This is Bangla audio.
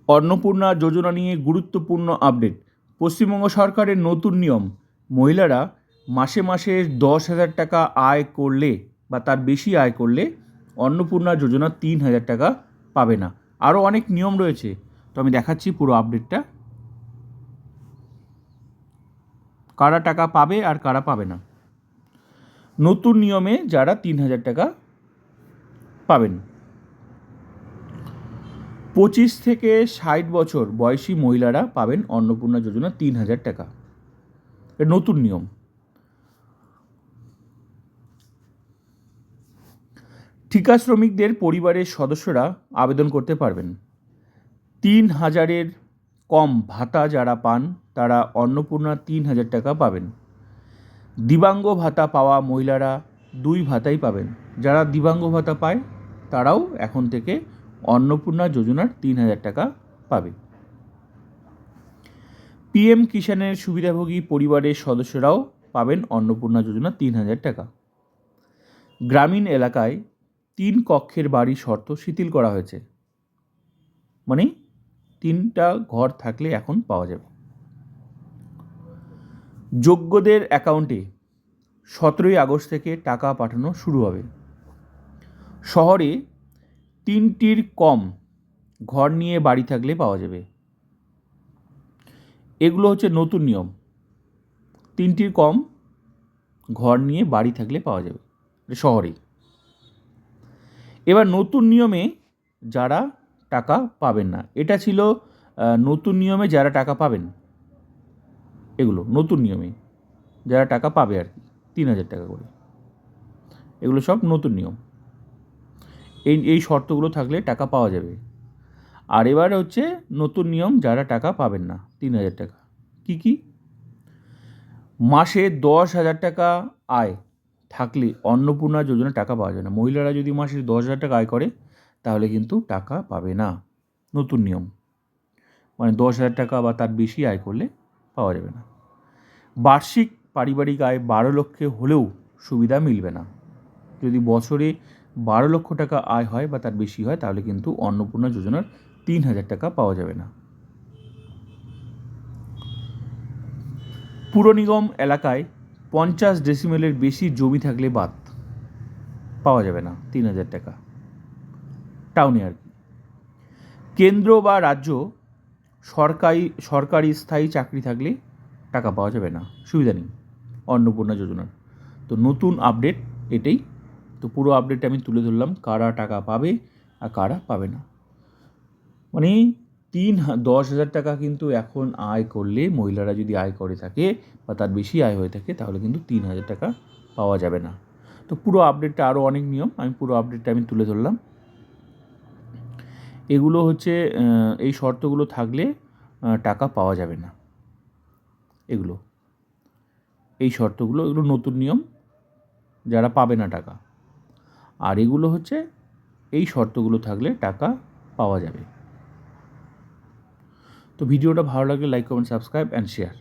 অন্নপূর্ণা যোজনা নিয়ে গুরুত্বপূর্ণ আপডেট। পশ্চিমবঙ্গ সরকারের নতুন নিয়ম, মহিলারা মাসে মাসে 10,000 টাকা আয় করলে বা তার বেশি আয় করলে অন্নপূর্ণা যোজনা 3,000 টাকা পাবে না। আরও অনেক নিয়ম রয়েছে, তো আমি দেখাচ্ছি পুরো আপডেটটা, কারা টাকা পাবে আর কারা পাবে না। নতুন নিয়মে যারা 3,000 টাকা পাবেন, 25 থেকে 60 বছর বয়সী মহিলারা পাবেন অন্নপূর্ণা যোজনা 3,000 টাকা। এর নতুন নিয়ম। ঠিকা শ্রমিকদের পরিবারের সদস্যরা আবেদন করতে পারবেন। 3,000-এর কম ভাতা যারা পান তারা অন্নপূর্ণা 3,000 টাকা পাবেন। দিব্যাঙ্গ ভাতা পাওয়া মহিলারা 2 ভাতাই পাবেন। যারা দিব্যাঙ্গ ভাতা পায় তারাও এখন থেকে অন্নপূর্ণা যোজনার 3,000 টাকা পাবে। পিএম কিষাণের সুবিধাভোগী পরিবারের সদস্যরাও পাবেন অন্নপূর্ণা যোজনা 3,000 টাকা। গ্রামীণ এলাকায় 3 কক্ষের বাড়ির শর্ত শিথিল করা হয়েছে, মানে 3টা ঘর থাকলে এখন পাওয়া যাবে। যোগ্যদের অ্যাকাউন্টে 17ই আগস্ট থেকে টাকা পাঠানো শুরু হবে। শহরে 3টির কম ঘর নিয়ে বাড়ি থাকলে পাওয়া যাবে। এগুলো হচ্ছে নতুন নিয়ম। 3টির কম ঘর নিয়ে বাড়ি থাকলে পাওয়া যাবে শহরে। এবার নতুন নিয়মে যারা টাকা পাবেন না, এটা ছিল নতুন নিয়মে যারা টাকা পাবেন, এগুলো নতুন নিয়মে যারা টাকা পাবে আর কি, 3,000 টাকা করে, এগুলো সব নতুন নিয়ম। এই শর্তগুলো থাকলে টাকা পাওয়া যাবে। আর এবার হচ্ছে নতুন নিয়ম যারা টাকা পাবেন না 3,000 টাকা। কি কি? মাসে 10,000 টাকা আয় থাকলে অন্নপূর্ণা যোজনা টাকা পাওয়া যায় না। মহিলারা যদি মাসে 10,000 টাকা আয় করে তাহলে কিন্তু টাকা পাবে না। নতুন নিয়ম, মানে 10,000 টাকা বা তার বেশি আয় করলে পাওয়া যাবে না। বার্ষিক পারিবারিক আয় 12 লক্ষ হলেও সুবিধা মিলবে না। যদি বছরে 12 লক্ষ টাকা আয় হয় বা তার বেশি হয় তাহলে কিন্তু অন্নপূর্ণা যোজনার 3,000 টাকা পাওয়া যাবে না। পুর নিগম এলাকায় 50 ডেসিমেলের বেশি জমি থাকলে বাদ, পাওয়া যাবে না 3,000 টাকা। টাউনে আর কি। কেন্দ্র বা রাজ্য সরকারি স্থায়ী চাকরি থাকলে টাকা পাওয়া যাবে না, সুবিধা নেই অন্নপূর্ণা যোজনার। তো নতুন আপডেট এটাই। তো পুরো আপডেটটা আমি তুলে ধরলাম, কারা টাকা পাবে আর কারা পাবে না। মানে 10,000 টাকা কিন্তু এখন আয় করলে, মহিলারা যদি আয় করে থাকে বা তার বেশি আয় হয়ে থাকে তাহলে কিন্তু 3,000 টাকা পাওয়া যাবে না। তো পুরো আপডেটটা, আরও অনেক নিয়ম, আমি পুরো আপডেটটা আমি তুলে ধরলাম। এগুলো হচ্ছে এই শর্তগুলো থাকলে টাকা পাওয়া যাবে না। এই শর্তগুলো, এগুলো নতুন নিয়ম যারা পাবে না টাকা। আর এগুলো হচ্ছে এই শর্তগুলো থাকলে টাকা পাওয়া যাবে। তো ভিডিওটা ভালো লাগলে like, comment, subscribe and share.